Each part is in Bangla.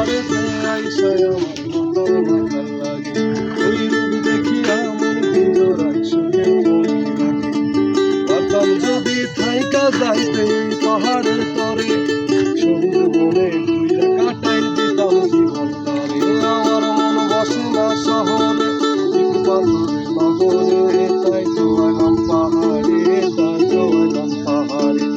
পাহাড়েতে আইসায় আমার মাতাল লাগে ওই রূপ দেখিয়া মন হিজড়ায় সুখে মন লাগে পারতাম যদি থাইকা যাইতে পাহাড়ের তরে সবুজ বনে ঘুইরা কাটাই দিতাম জীবন তারে আমার মন বসে না শহরে ইট পাথরের নগরে তাই তো এলাম পাহাড়ে তাই তো এলাম পাহাড়ে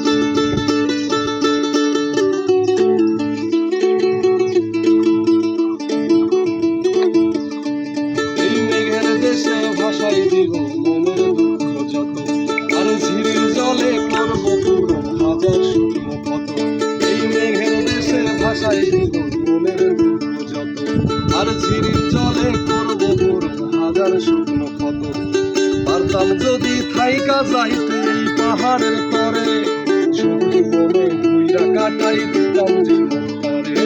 দেশে ভাষাই দিব মনের দুঃখ যত আর ঝিরির জলে করব পূরণ হাজার শুকনো ক্ষত এই মেঘের দেশে ভাষাই দিব মনের দুঃখ যত আর ঝিরির জলে করব পূরণ হাজার শুকনো ক্ষত পারতাম যদি থাইকা যাইতে এই পাহাড়ের তরে সবুজ বনে ঘুইরা কাটাই দিতাম জীবন তরে